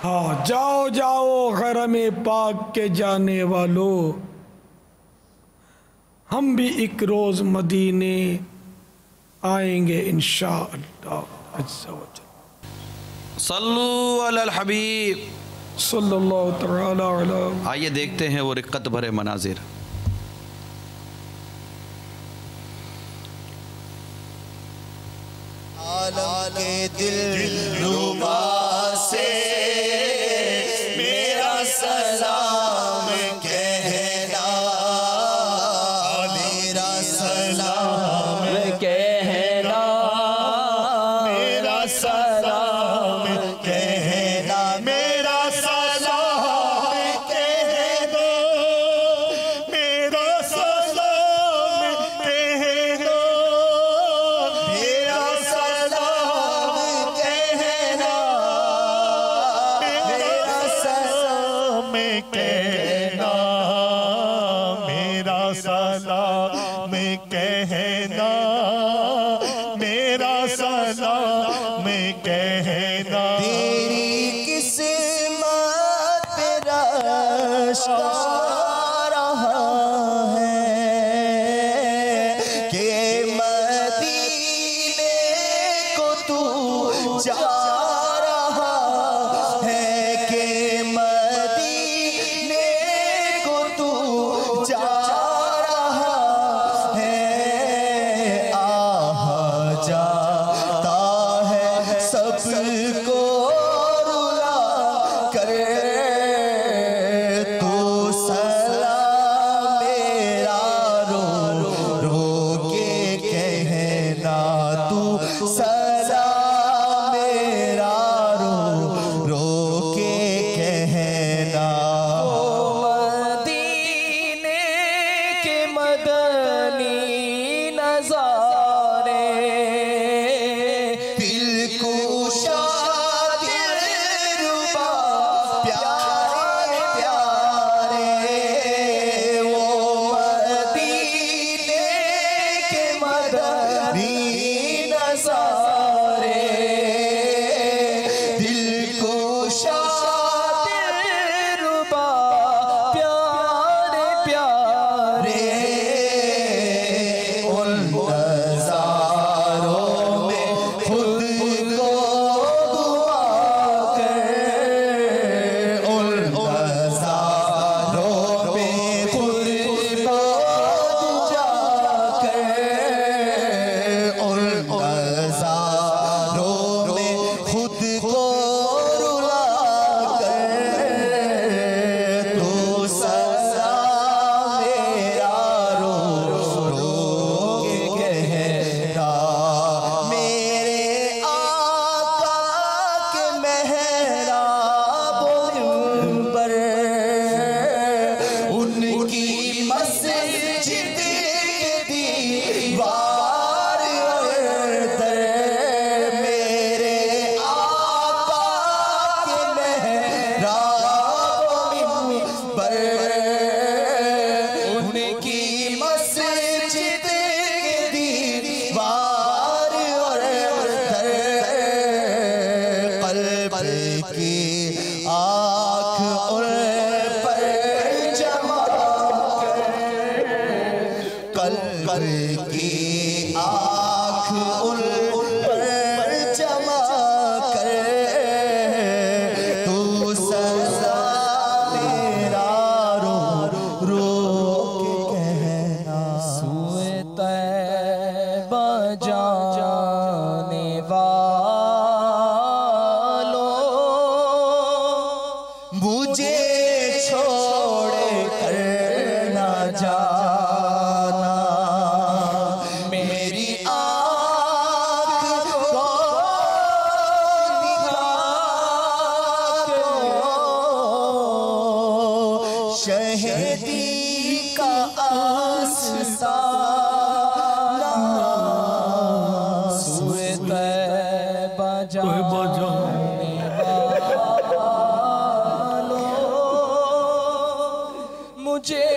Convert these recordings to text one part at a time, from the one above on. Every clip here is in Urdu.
ہاں جاؤ جاؤ حرم پاک کے جانے والو، ہم بھی ایک روز مدینے آئیں گے انشاءاللہ عز و جل۔ صلو علی الحبیب صلی اللہ تعالی علیہ۔ آئیے دیکھتے ہیں وہ رقت بھرے مناظر۔ عالم کے دل ربا سے میرا سلام کہنا، میرا سلام کہنا، میرا سلام کہنا، میرا سلام کہنا، میرا سلام کہنا، میرا سلام کہنا، میرا سلام کہنا، میرا سلام کہنا، میرا سلام کہنا۔ تیری قسمت رشکا رہا ہے کہ مدینے کو تو جا رہا ہے، کہ مدینے کو تو جا رہا ہے۔ آہ جاتا ہے سب کو رلا کر، تو سلام میرا رو رو کے کہنا، تو سلام میرا رو رو کے کہنا۔ مدینے کے مدنی نظارے دل کوشا دل ربا پیارے پیارے، وہ مدینے کے مدنی نظارے دل کوشا دل ربا پیارے پیارے، ان نظاروں میں خود کو دعا کر، ان نظاروں میں خود کو جا کر، ان نظاروں میں خود کو رلا کر، تو سلام میرا رو رو کے کہنا۔ میرے آقا کے محراب و منبر، ان کی مسجد کے دیوار اور در، میرے آقا کے محراب و منبر، ان کی مسجد کے دیوار اور در، قلب کی آنکھ ان پر جمع کر، قلب کی آنکھ ان پر جمع کر، تو سلام میرا رو رو کے کہنا۔ سوئے طیبہ جانے والو، مجھے چھوڑ کر نہ جانا، میری آنکھ کو دکھا کرو، شہدی کا آستانہ، سوئے طیبہ جانے والو، مجھے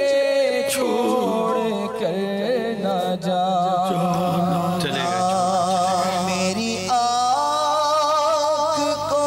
چھوڑ کر نہ جانا، چلے گئے میری آنکھ کو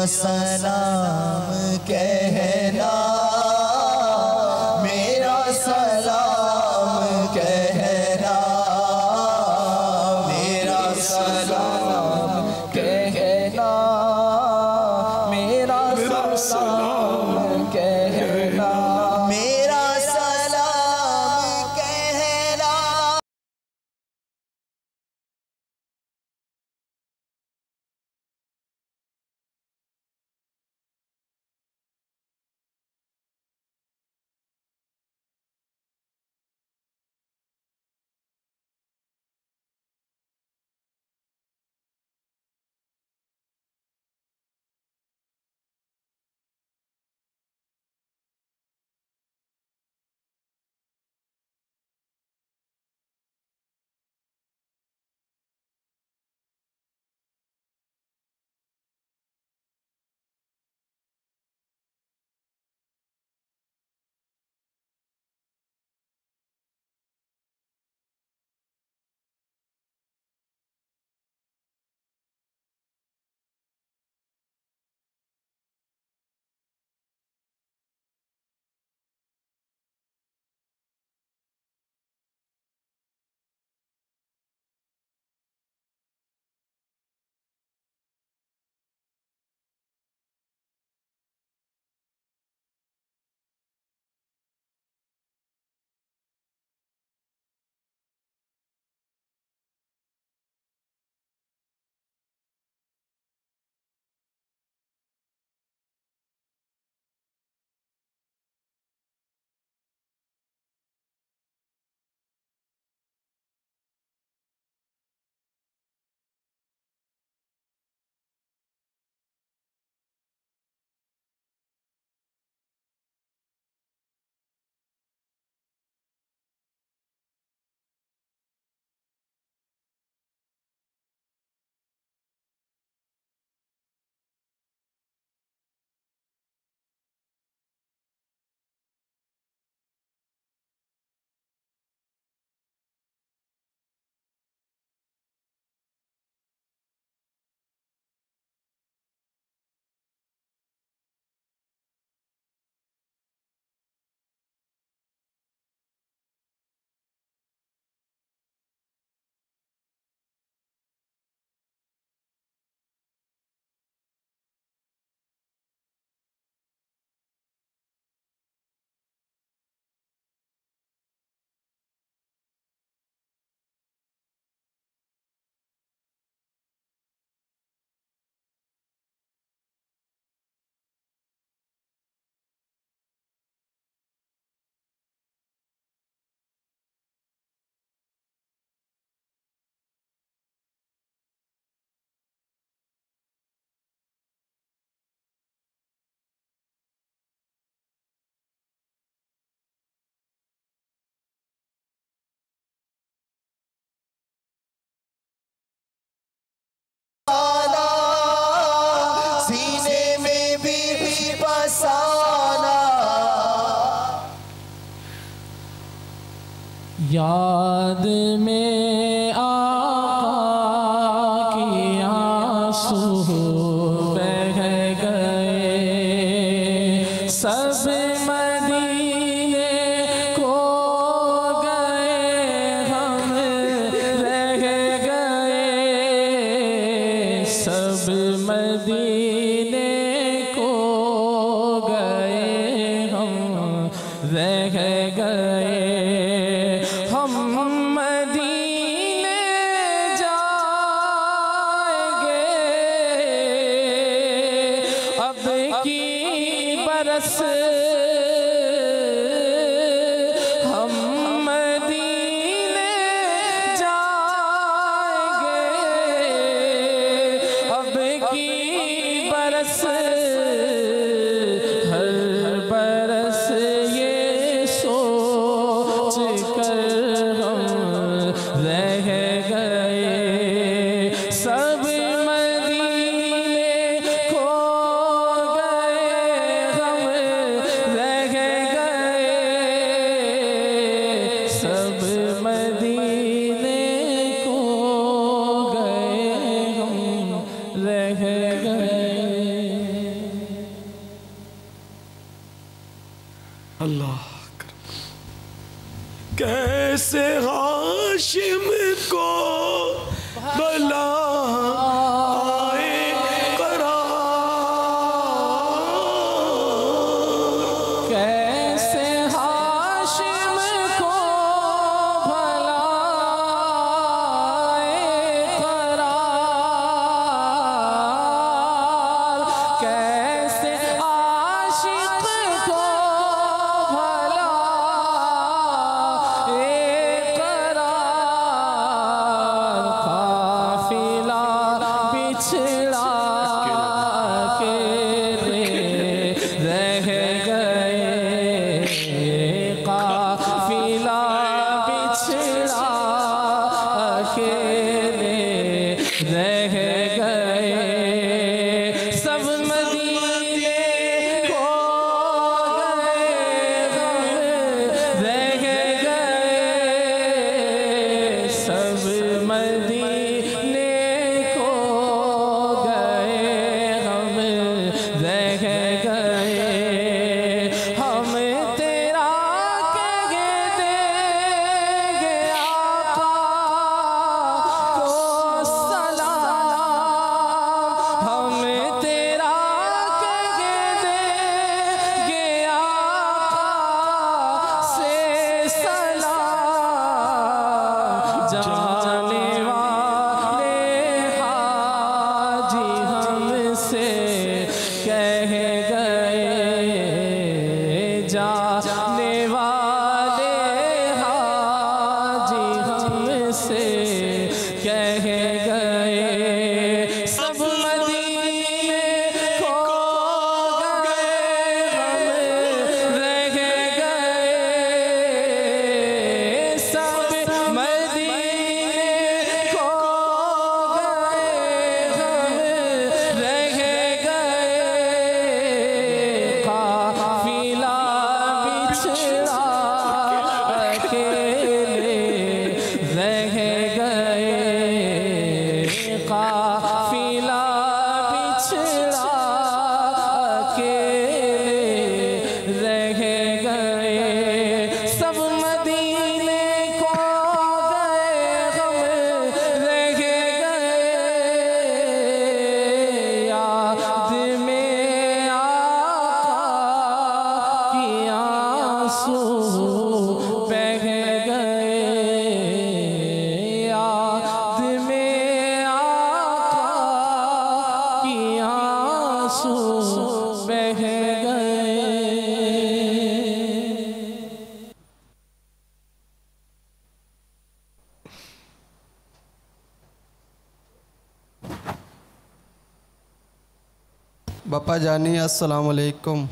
سلام کہنا میرا سلام کہنا میرا سلام کہنا میرا سلام کہنا میرا سلام کہنا سینے میں بھی بسانا یاد میں آقا کی آنسو بہہ گئے سب مدینے کو گئے ہم رہ گئے سب مدینے کو گئے ہم رہ گئے ہم مدینے جائیں گے اب کی برس ہم مدینے جائیں گے اب کی برس ہر برس یہ سوچ کر ہم رہ گئے سب مدینے کھو گئے ہم رہ گئے سب مدینے کھو گئے ہم رہ گئے اللہ اکبر۔ کیسے ہاشم کو بلا آئے قرار، کیسے ہاشم کو بھلا قرار، کیسے عاشق کو بھلا قرار، قافلہ بچھڑا کے رہ گئے، قافلہ بچھڑا کے رہ گئے، سب مدینے کو گئے غم رہ گئے، سب مدینے کو گئے غم رہ گئے، ہم تیرا کہہ دیں گے آقا کو سلام، ہم تیرا کہہ دیں گے آقا سے سلام، جانے والے حاجی ہم سے کہہ گئے، جانے والے حاجی ہم سے کہہ گئے، سب مدینے کو گئے غم رہ گئے، سب مدینے کو گئے غم رہ گئے، قافلہ بچھڑا اکیلے رہ گئے، قافلہ بچھڑا اکیلے رہ گئے، سب مدینے کو گئے غم رہ گئے، یاد میں آقا کی آنسو بہہ گئے، یاد میں آقا کی آنسو بہہ گئے۔ باپا جانی السلام علیکم۔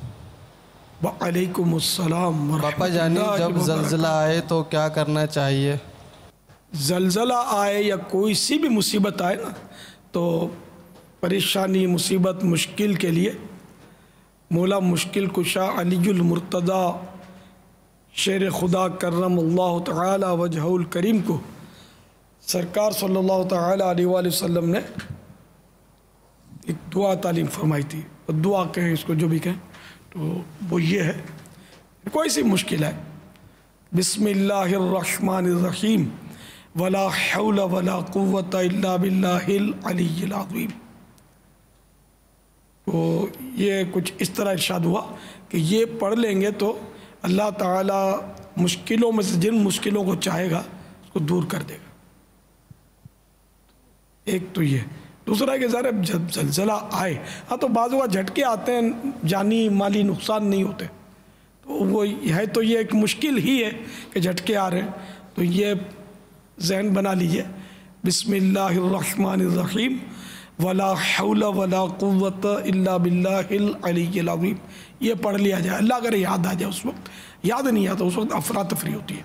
وعلیکم السلام باپا ورحمۃ جانی اللہ جب وبرکاتہ۔ زلزلہ آئے تو کیا کرنا چاہیے؟ زلزلہ آئے یا کوئی سی بھی مصیبت آئے نا، تو پریشانی مصیبت مشکل کے لیے مولا مشکل کشا علی المرتضیٰ شیر خدا کرم اللہ تعالی وجہ الکریم کو سرکار صلی اللہ تعالی علیہ وآلہ وسلم نے ایک دعا تعلیم فرمائی تھی، دعا کہیں اس کو جو بھی کہیں، تو وہ یہ ہے، کوئی سی مشکل ہے، بسم اللہ الرحمن الرحیم ولا حول ولا قوة الا باللہ العلی العظیم۔ تو یہ کچھ اس طرح ارشاد ہوا کہ یہ پڑھ لیں گے تو اللہ تعالیٰ مشکلوں میں سے جن مشکلوں کو چاہے گا اس کو دور کر دے گا۔ ایک تو یہ، دوسرا کہ ذرا جب زلزلہ آئے، ہاں تو بعض اوقات جھٹکے آتے ہیں، جانی مالی نقصان نہیں ہوتے، تو وہ ہے، تو یہ ایک مشکل ہی ہے کہ جھٹکے آ رہے ہیں، تو یہ ذہن بنا لیجئے، بسم اللہ الرحمن الرحیم ولا حول ولا قوة الا باللہ العلی العظیم، یہ پڑھ لیا جائے، اللہ اگر یاد آ جائے، اس وقت یاد نہیں آتا، اس وقت افراتفری ہوتی ہے،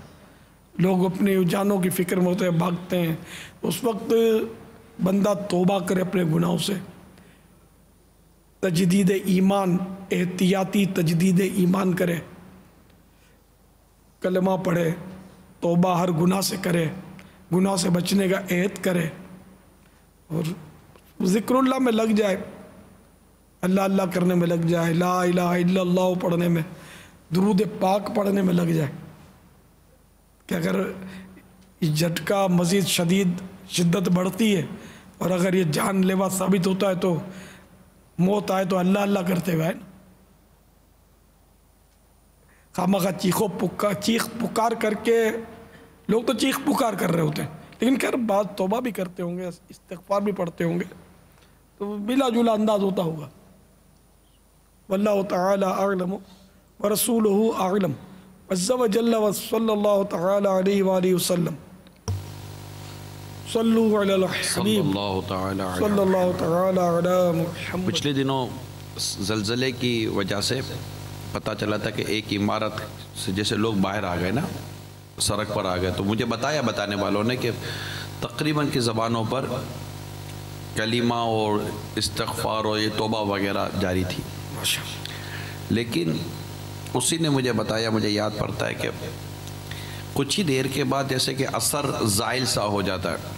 لوگ اپنے جانوں کی فکر میں ہوتے ہیں، بھاگتے ہیں، اس وقت بندہ توبہ کرے اپنے گناہوں سے، تجدید ایمان، احتیاطی تجدید ایمان کرے، کلمہ پڑھے، توبہ ہر گناہ سے کرے، گناہ سے بچنے کا عہد کرے، اور ذکر اللہ میں لگ جائے، اللہ اللہ کرنے میں لگ جائے، لا الہ الا اللہ پڑھنے میں، درود پاک پڑھنے میں لگ جائے کہ اگر یہ جھٹکا مزید شدت بڑھتی ہے اور اگر یہ جان لیوا ثابت ہوتا ہے تو موت آئے تو اللہ اللہ کرتے ہوئے نا، خامخواہ چیخ پکار کر کے، لوگ تو چیخ پکار کر رہے ہوتے ہیں لیکن خیر بعض توبہ بھی کرتے ہوں گے، استغفار بھی پڑھتے ہوں گے، تو بلا جلا انداز ہوتا ہوگا۔ واللہ تعالی اعلم ورسولہ اعلم عز وجل وصلی اللہ تعالی علیہ وآلہ وسلم۔ صلو علی صلی الحبیب اللہ تعالی صلی علیہ۔ اللہ تعالی علی محمد۔ پچھلے دنوں زلزلے کی وجہ سے پتہ چلا تھا کہ ایک عمارت سے جیسے لوگ باہر آ گئے نا، سڑک پر آ گئے، تو مجھے بتانے والوں نے کہ تقریباً کی زبانوں پر کلمہ اور استغفار اور یہ توبہ وغیرہ جاری تھی، لیکن اسی نے مجھے بتایا، مجھے یاد پڑتا ہے کہ کچھ ہی دیر کے بعد جیسے کہ اثر زائل سا ہو جاتا ہے۔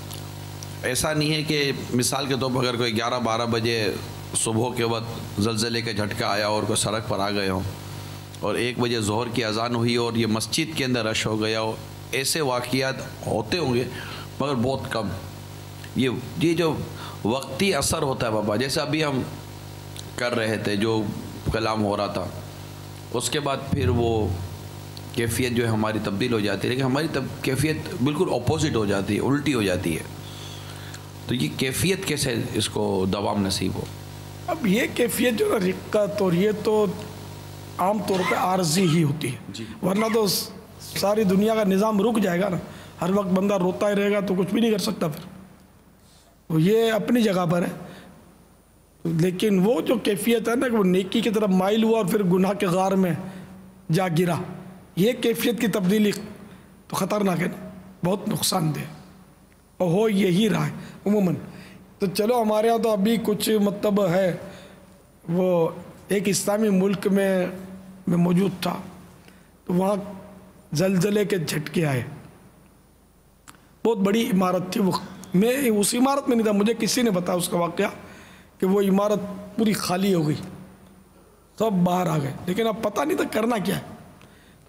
ایسا نہیں ہے کہ مثال کے طور پر اگر کوئی 11-12 بجے صبح کے وقت زلزلے کا جھٹکا آیا اور کوئی سڑک پر آ گئے ہوں اور 1 بجے ظہر کی اذان ہوئی اور یہ مسجد کے اندر رش ہو گیا ہو، ایسے واقعات ہوتے ہوں گے مگر بہت کم۔ یہ جو وقتی اثر ہوتا ہے بابا، جیسے ابھی ہم کر رہے تھے جو کلام ہو رہا تھا، اس کے بعد پھر وہ کیفیت جو ہے ہماری تبدیل ہو جاتی ہے، لیکن ہماری کیفیت بالکل اپوزٹ ہو جاتی ہے، الٹی ہو جاتی ہے۔ تو یہ کیفیت کیسے اس کو دوام نصیب ہو؟ اب یہ کیفیت جو رقت اور یہ تو عام طور پہ عارضی ہی ہوتی ہے، ورنہ تو ساری دنیا کا نظام رک جائے گا نا، ہر وقت بندہ روتا ہی رہے گا تو کچھ بھی نہیں کر سکتا پھر، تو یہ اپنی جگہ پر ہے۔ لیکن وہ جو کیفیت ہے نا کہ وہ نیکی کی طرف مائل ہوا اور پھر گناہ کے غار میں جا گرا، یہ کیفیت کی تبدیلی تو خطرناک ہے نا، بہت نقصان دہ، اور ہو یہی رہا ہے عموماً۔ تو چلو ہمارے ہاں تو ابھی کچھ مطلب ہے، وہ ایک اسلامی ملک میں موجود تھا تو وہاں زلزلے کے جھٹکے آئے، بہت بڑی عمارت تھی، وہ میں اس عمارت میں نہیں تھا، مجھے کسی نے بتایا اس کا واقعہ کہ وہ عمارت پوری خالی ہو گئی، سب باہر آ گئے، لیکن اب پتہ نہیں تھا کرنا کیا ہے،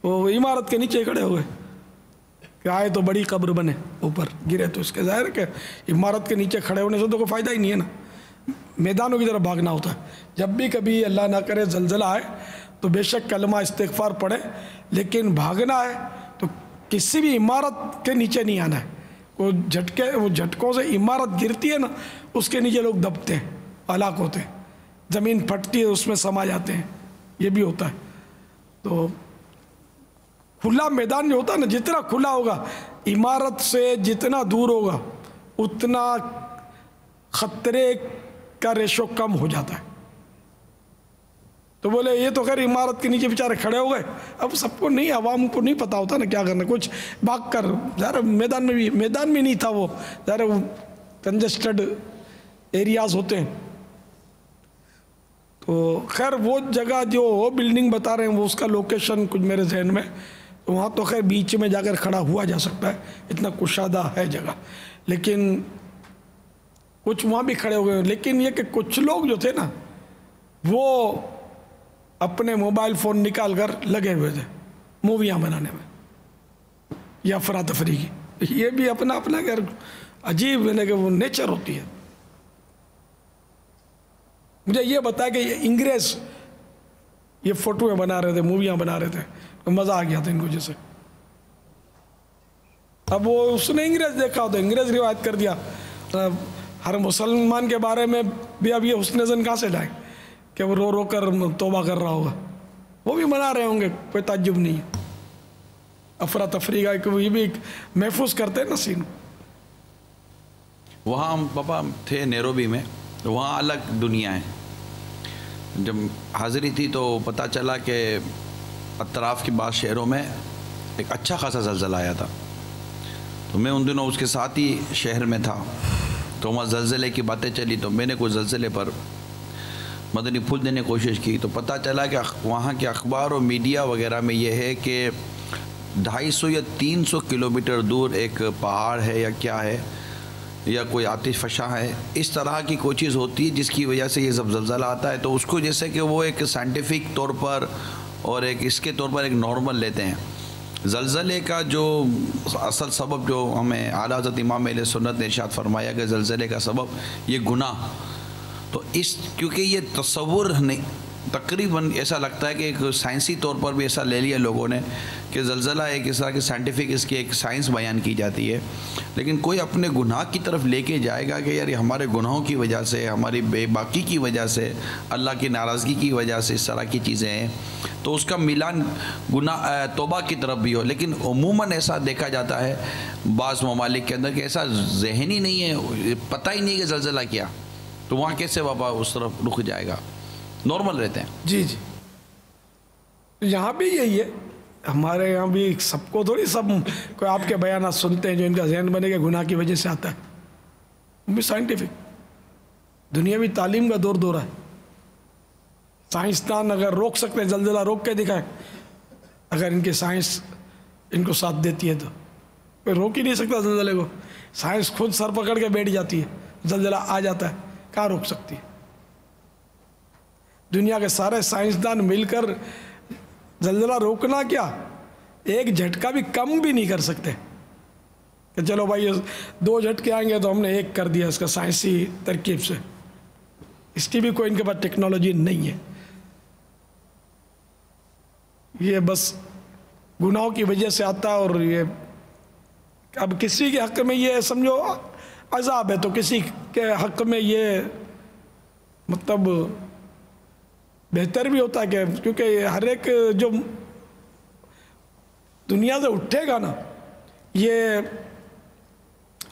وہ عمارت کے نیچے کھڑے ہوئے کہ آئے تو بڑی قبر بنے، اوپر گرے تو اس کے ظاہر ہے کہ عمارت کے نیچے کھڑے ہونے سے تو کوئی فائدہ ہی نہیں ہے نا، میدانوں کی طرف بھاگنا ہوتا ہے۔ جب بھی کبھی اللہ نہ کرے زلزلہ آئے تو بے شک کلمہ استغفار پڑھے، لیکن بھاگنا ہے تو کسی بھی عمارت کے نیچے نہیں آنا ہے۔ وہ جھٹکوں سے عمارت گرتی ہے نا، اس کے نیچے لوگ دبتے ہیں، ہلاک ہوتے ہیں، زمین پھٹتی ہے اس میں سما جاتے ہیں، یہ بھی ہوتا ہے۔ تو کھلا میدان جو ہوتا ہے نا، جتنا کھلا ہوگا عمارت سے جتنا دور ہوگا اتنا خطرے کا ریشو کم ہو جاتا ہے۔ تو بولے یہ تو خیر عمارت کے نیچے بیچارے کھڑے ہو گئے، اب سب کو نہیں، عوام کو نہیں پتا ہوتا نا کیا کرنا، کچھ بھاگ کر ظاہر میدان میں نہیں تھا، وہ ظاہر وہ کنجسٹڈ ایریاز ہوتے ہیں۔ تو خیر وہ جگہ جو وہ بلڈنگ بتا رہے ہیں وہ اس کا لوکیشن کچھ میرے ذہن میں، وہاں تو خیر بیچ میں جا کر کھڑا ہوا جا سکتا ہے، اتنا کشادہ ہے جگہ، لیکن کچھ وہاں بھی کھڑے ہو گئے۔ لیکن یہ کہ کچھ لوگ جو تھے نا وہ اپنے موبائل فون نکال کر لگے ہوئے تھے موویاں بنانے میں یا افراتفری کی، یہ بھی اپنا خیر عجیب ہے کہ وہ نیچر ہوتی ہے۔ مجھے یہ بتایا کہ یہ انگریز یہ فوٹویں بنا رہے تھے، موویاں بنا رہے تھے، تو مزہ آ گیا تھا ان کو جیسے۔ اب وہ اس نے انگریز دیکھا ہو تو انگریز روایت کر دیا، ہر مسلمان کے بارے میں بھی اب یہ حسن زن کہاں سے لائے کہ وہ رو رو کر توبہ کر رہا ہوگا، وہ بھی منا رہے ہوں گے، کوئی تعجب نہیں ہے۔ افراتفری کا کہ یہ بھی محفوظ کرتے ہیں نا سین۔ وہاں ہم پاپا تھے نیروبی میں، وہاں الگ دنیا ہے۔ جب حاضری تھی تو پتہ چلا کہ اطراف کے بعض شہروں میں ایک اچھا خاصا زلزلہ آیا تھا، تو میں ان دنوں اس کے ساتھ ہی شہر میں تھا، تو وہاں زلزلے کی باتیں چلی تو میں نے کوئی زلزلے پر مدنی پھول دینے کی کوشش کی، تو پتہ چلا کہ وہاں کے اخبار اور میڈیا وغیرہ میں یہ ہے کہ 250 یا 300 کلومیٹر دور ایک پہاڑ ہے یا کیا ہے یا کوئی آتش فشاں ہے، اس طرح کی کوئی چیز ہوتی ہے جس کی وجہ سے یہ زلزلہ آتا ہے۔ تو اس کو جیسے کہ وہ ایک سائنٹیفک طور پر اور ایک اس کے طور پر ایک نارمل لیتے ہیں. زلزلے کا جو اصل سبب جو ہمیں اعلیٰ حضرت امام اہل سنت نے ارشاد فرمایا کہ زلزلے کا سبب یہ گناہ، تو اس کیونکہ یہ تصور نہیں، تقریباً ایسا لگتا ہے کہ ایک سائنسی طور پر بھی ایسا لے لیا لوگوں نے کہ زلزلہ ایک اس طرح کی سائنٹیفک اس کی ایک سائنس بیان کی جاتی ہے، لیکن کوئی اپنے گناہ کی طرف لے کے جائے گا کہ یار ہمارے گناہوں کی وجہ سے، ہماری بے باکی کی وجہ سے، اللہ کی ناراضگی کی وجہ سے اس طرح کی چیزیں ہیں، تو اس کا میلان گناہ توبہ کی طرف بھی ہو. لیکن عموماً ایسا دیکھا جاتا ہے بعض ممالک کے اندر کہ ایسا ذہنی نہیں ہے، پتہ ہی نہیں کہ زلزلہ کیا، تو وہاں کیسے وبا اس طرف رخ جائے گا، نارمل رہتے ہیں. جی جی یہاں بھی یہی ہے، ہمارے یہاں بھی سب کو تھوڑی سب کوئی آپ کے بیانات سنتے ہیں جو ان کا ذہن بنے کہ گناہ کی وجہ سے آتا ہے. وہ بھی سائنٹیفک دنیاوی تعلیم کا دورہ ہے. سائنسدان اگر روک سکتے ہیں زلزلہ روک کے دکھائیں، اگر ان کی سائنس ان کو ساتھ دیتی ہے تو کوئی روک ہی نہیں سکتا زلزلے کو. سائنس خود سر پکڑ کے بیٹھ جاتی ہے، زلزلہ آ جاتا ہے، کہاں روک سکتی ہے؟ دنیا کے سارے سائنسدان مل کر زلزلہ روکنا کیا ایک جھٹکا بھی کم بھی نہیں کر سکتے کہ چلو بھائی 2 جھٹکے آئیں گے تو ہم نے 1 کر دیا اس کا سائنسی ترکیب سے. اس کی بھی کوئی ان کے پاس ٹیکنالوجی نہیں ہے. یہ بس گناہوں کی وجہ سے آتا ہے. اور یہ اب کسی کے حق میں یہ سمجھو عذاب ہے تو کسی کے حق میں یہ مطلب بہتر بھی ہوتا ہے کہ کیونکہ ہر ایک جو دنیا سے اٹھے گا نا یہ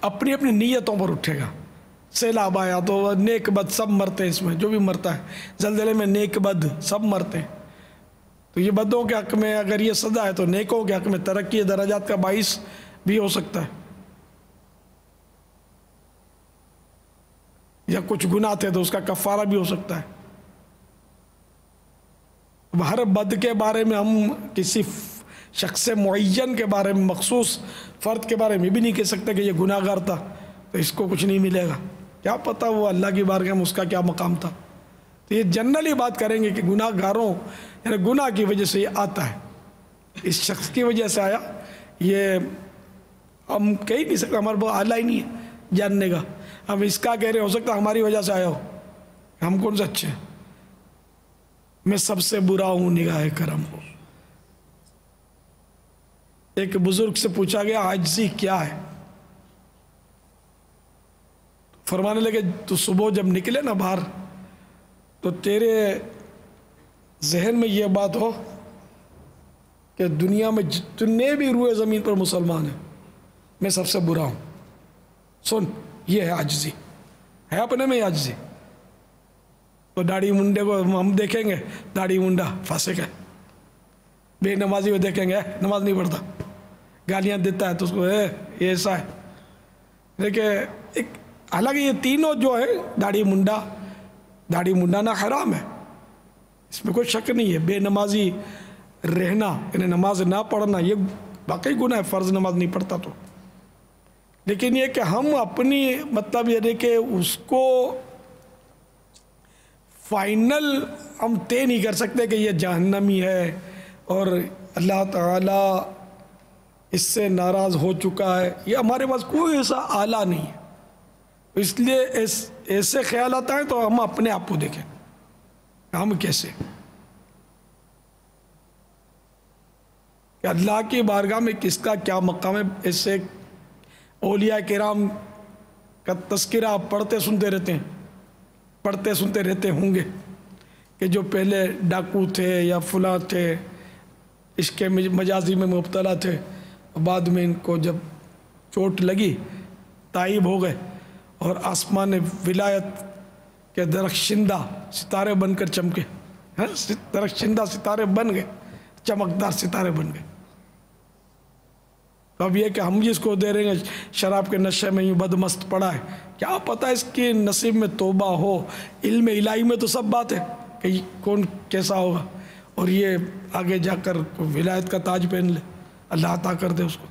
اپنی اپنی نیتوں پر اٹھے گا. سیلاب آیا تو نیک بد سب مرتے ہیں، اس میں جو بھی مرتا ہے زلزلے میں نیک بد سب مرتے ہیں. تو یہ بدوں کے حق میں اگر یہ سزا ہے تو نیکوں کے حق میں ترقی درجات کا باعث بھی ہو سکتا ہے. یا کچھ گناہ تھے تو اس کا کفارہ بھی ہو سکتا ہے. ہر بد کے بارے میں ہم کسی شخص معین کے بارے میں، مخصوص فرد کے بارے میں بھی نہیں کہہ سکتے کہ یہ گناہ گار تھا تو اس کو کچھ نہیں ملے گا. کیا پتہ وہ اللہ کی بارگاہ میں اس کا کیا مقام تھا. تو یہ جنرلی بات کریں گے کہ گناہ گاروں یعنی گناہ کی وجہ سے یہ آتا ہے. اس شخص کی وجہ سے آیا یہ ہم کہہ نہیں سکتے، ہمارے پاس آلہ ہی نہیں ہے جاننے کا. ہم اس کا کہہ رہے ہو سکتا ہماری وجہ سے آیا ہو، ہم کون سے اچھے ہیں. میں سب سے برا ہوں نگاہ کرم ہو. ایک بزرگ سے پوچھا گیا عاجزی کیا ہے؟ فرمانے لگے تو صبح جب نکلے نا باہر تو تیرے ذہن میں یہ بات ہو کہ دنیا میں جتنے بھی روئے زمین پر مسلمان ہیں میں سب سے برا ہوں. سن یہ ہے عاجزی، ہے اپنے میں عاجزی. تو داڑھی منڈے کو ہم دیکھیں گے داڑھی منڈا فاسق ہے، بے نمازی کو دیکھیں گے نماز نہیں پڑھتا، گالیاں دیتا ہے تو اس کو یہ ایسا ہے. لیکن حالانکہ یہ تینوں جو ہے داڑھی منڈانا حرام ہے، اس میں کوئی شک نہیں ہے. بے نمازی رہنا یعنی نماز نہ پڑھنا یہ واقعی گناہ ہے، فرض نماز نہیں پڑھتا تو. لیکن یہ کہ ہم اپنی مطلب یہ کہ اس کو فائنل ہم طے نہیں کر سکتے کہ یہ جہنمی ہے اور اللہ تعالیٰ اس سے ناراض ہو چکا ہے. یہ ہمارے پاس کوئی ایسا آلہ نہیں ہے. اس لیے ایسے خیالات آئیں تو ہم اپنے آپ کو دیکھیں ہم کیسے کہ اللہ کی بارگاہ میں کس کا کیا مقام ہے. ایسے اولیاء کرام کا تذکرہ آپ پڑھتے سنتے رہتے ہوں گے کہ جو پہلے ڈاکو تھے یا فلاں تھے، عشق مجازی میں مبتلا تھے، بعد میں ان کو جب چوٹ لگی تائب ہو گئے اور آسمان ولایت کے درخشندہ ستارے بن کر چمکے. درخشندہ ستارے بن گئے، چمکدار ستارے بن گئے. تو اب یہ کہ ہم جس کو دے رہے ہیں شراب کے نشے میں یوں بدمست پڑا ہے، کیا پتہ اس کے نصیب میں توبہ ہو. علم الہی میں تو سب بات ہے کہ کون کیسا ہوگا، اور یہ آگے جا کر ولایت کا تاج پہن لے، اللہ عطا کر دے اس کو.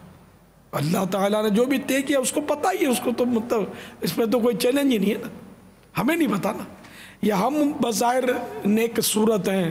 اللہ تعالیٰ نے جو بھی طے کیا اس کو پتہ ہی ہے، اس کو تو مطلب اس میں تو کوئی چیلنج ہی نہیں ہے نا. ہمیں نہیں پتہ نا، یہ ہم بظاہر نیک صورت ہیں،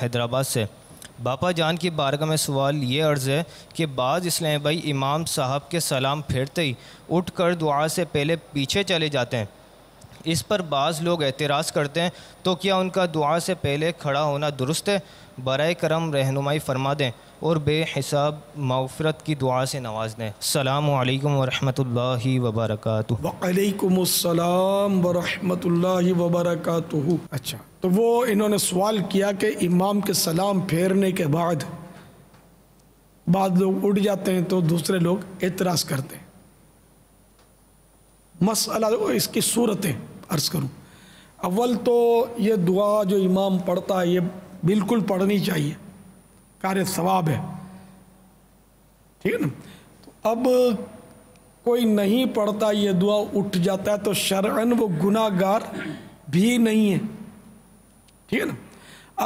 حیدرآباد سے۔ باپا جان کی بارگاہ میں سوال یہ عرض ہے کہ بعض اسلامی بھائی امام صاحب کے سلام پھیرتے ہی اٹھ کر دعا سے پہلے پیچھے چلے جاتے ہیں، اس پر بعض لوگ اعتراض کرتے ہیں، تو کیا ان کا دعا سے پہلے کھڑا ہونا درست ہے؟ برائے کرم رہنمائی فرما دیں اور بے حساب مغفرت کی دعا سے نواز دیں۔ السلام علیکم ورحمۃ اللہ وبرکاتہ۔ وعلیکم السلام ورحمۃ اللہ وبرکاتہ۔ اچھا، تو وہ انہوں نے سوال کیا کہ امام کے سلام پھیرنے کے بعد بعض لوگ اٹھ جاتے ہیں تو دوسرے لوگ اعتراض کرتے ہیں۔ مسئلہ اس کی صورتیں عرض کروں۔ اول تو یہ دعا جو امام پڑھتا ہے یہ بالکل پڑھنی چاہیے، کار ثواب ہے، ٹھیک ہے نا۔ تو اب کوئی نہیں پڑھتا یہ دعا اٹھ جاتا ہے تو شرعاً وہ گناہ گار بھی نہیں ہے، ٹھیک ہے نا۔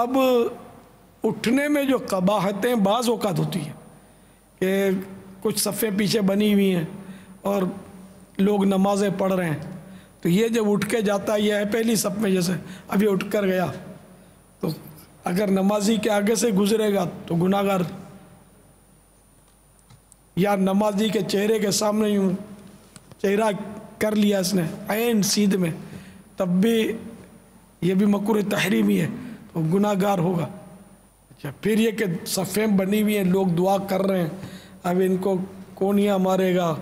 اب اٹھنے میں جو قباحتیں بعض اوقات ہوتی ہیں کہ کچھ صفیں پیچھے بنی ہوئی ہیں اور لوگ نمازیں پڑھ رہے ہیں، تو یہ جب اٹھ کے جاتا ہے، یہ ہے پہلی صف میں، جیسے ابھی اٹھ کر گیا تو اگر نمازی کے آگے سے گزرے گا تو گناہ گار، یا نمازی کے چہرے کے سامنے یوں چہرہ کر لیا اس نے عین سیدھ میں، تب بھی یہ بھی مکروہ تحریمی ہے، تو گناہ گار ہوگا۔ اچھا، پھر یہ کہ صفیں بنی ہوئی ہیں، لوگ دعا کر رہے ہیں، اب ان کو کونیاں مارے گا،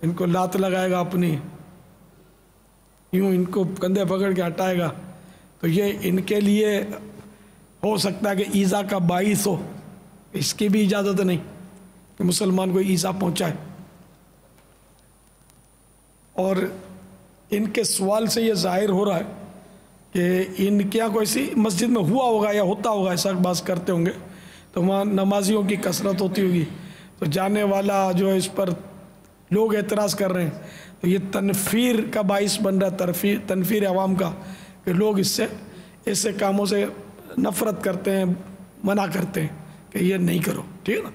ان کو لات لگائے گا اپنی، یوں ان کو کندھے پکڑ کے ہٹائے گا، تو یہ ان کے لیے ہو سکتا ہے کہ ایذا کا باعث ہو، اس کی بھی اجازت نہیں کہ مسلمان کو ایذا پہنچائے۔ اور ان کے سوال سے یہ ظاہر ہو رہا ہے کہ ان کے یہاں کوئی سی مسجد میں ہوا ہوگا یا ہوتا ہوگا، ایسا بات کرتے ہوں گے، تو وہاں نمازیوں کی کثرت ہوتی ہوگی، تو جانے والا جو ہے اس پر لوگ اعتراض کر رہے ہیں، تو یہ تنفیر کا باعث بن رہا ہے، تنفیر عوام کا، کہ لوگ اس سے ایسے کاموں سے نفرت کرتے ہیں، منع کرتے ہیں کہ یہ نہیں کرو، ٹھیک ہے نا۔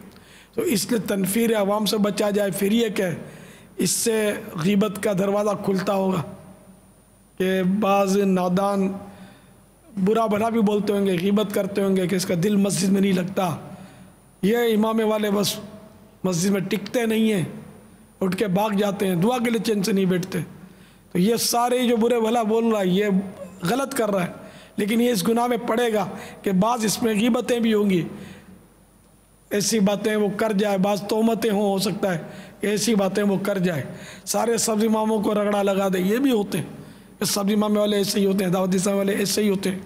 تو اس لیے تنفیر عوام سے بچا جائے۔ پھر یہ کہ اس سے غیبت کا دروازہ کھلتا ہوگا کہ بعض نادان برا بھلا بھی بولتے ہوں گے، غیبت کرتے ہوں گے کہ اس کا دل مسجد میں نہیں لگتا، یہ امام والے بس مسجد میں ٹکتے نہیں ہیں، اٹھ کے بھاگ جاتے ہیں، دعا کے لیے چین سے نہیں بیٹھتے، تو یہ سارے جو برے بھلا بول رہا ہے یہ غلط کر رہا ہے، لیکن یہ اس گناہ میں پڑے گا کہ بعض اس میں غیبتیں بھی ہوں گی، ایسی باتیں وہ کر جائے، بعض تہمتیں ہوں، ہو سکتا ہے کہ ایسی باتیں وہ کر جائے، سارے سبز اماموں کو رگڑا لگا دے، یہ بھی ہوتے ہیں، سبز امام والے ایسے ہی ہوتے ہیں، دعوت اسلامی والے ایسے ہی ہوتے ہیں،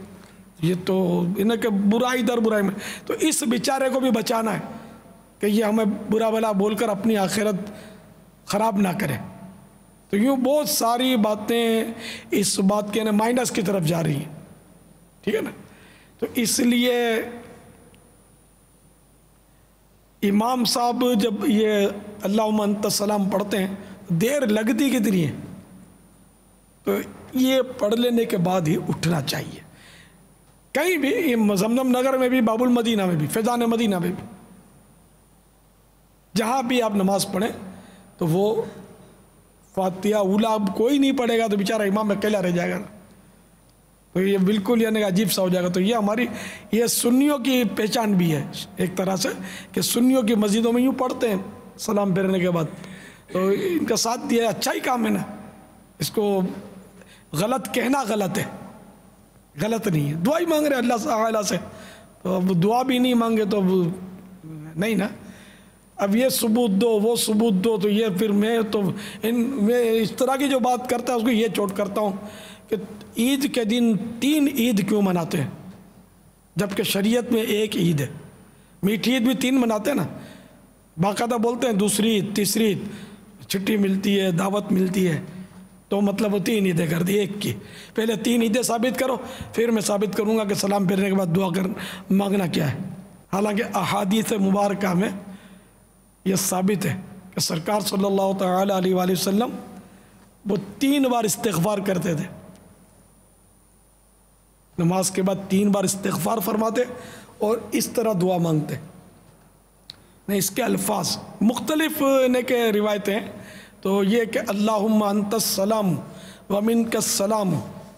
یہ تو انہیں کہ برائی در برائی میں، تو اس بیچارے کو بھی بچانا ہے کہ یہ ہمیں برا بھلا بول کر اپنی آخرت خراب نہ کرے۔ تو یوں بہت ساری باتیں اس بات کے مائنس کی طرف جا رہی ہیں، ٹھیک ہے نا۔ تو اس لیے امام صاحب جب یہ اللہم انت السلام پڑھتے ہیں، دیر لگتی کتنی ہے، تو یہ پڑھ لینے کے بعد ہی اٹھنا چاہیے، کہیں بھی، زمزم نگر میں بھی، باب المدینہ میں بھی، فیضان مدینہ میں بھی، جہاں بھی آپ نماز پڑھیں تو وہ فاتحہ اولیٰ کوئی نہیں پڑھے گا تو بیچارہ امام اکیلا رہ جائے گا نا، تو یہ بالکل یعنی عجیب سا ہو جائے گا۔ تو یہ ہماری یہ سنیوں کی پہچان بھی ہے ایک طرح سے کہ سنیوں کی مسجدوں میں یوں پڑھتے ہیں سلام پھیرنے کے بعد، تو ان کا ساتھ دیا اچھا ہی کام ہے نا، اس کو غلط کہنا غلط ہے، غلط نہیں ہے، دعا ہی مانگ رہے اللہ تعالیٰ سے، تو اب دعا بھی نہیں مانگے تو اب نہیں نا، اب یہ ثبوت دو وہ ثبوت دو، تو یہ پھر میں اس طرح کی جو بات کرتا ہے اس کو یہ چوٹ کرتا ہوں کہ عید کے دن 3 عید کیوں مناتے ہیں جبکہ شریعت میں ایک عید ہے، میٹھی عید بھی 3 مناتے ہیں نا، باقاعدہ بولتے ہیں دوسری عید تیسری عید، چھٹی ملتی ہے دعوت ملتی ہے، تو مطلب وہ 3 عیدیں کر دی ایک کی، پہلے 3 عیدیں ثابت کرو، پھر میں ثابت کروں گا کہ سلام پھیرنے کے بعد دعا مانگنا کیا ہے۔ حالانکہ احادیث مبارکہ میں یہ ثابت ہے کہ سرکار صلی اللہ تعالی علیہ وآلہ وسلم وہ 3 بار استغفار کرتے تھے، نماز کے بعد 3 بار استغفار فرماتے اور اس طرح دعا مانگتے۔ اس کے الفاظ مختلف کے روایتیں ہیں، تو یہ کہ اللہم انت السلام ومنک السلام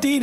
3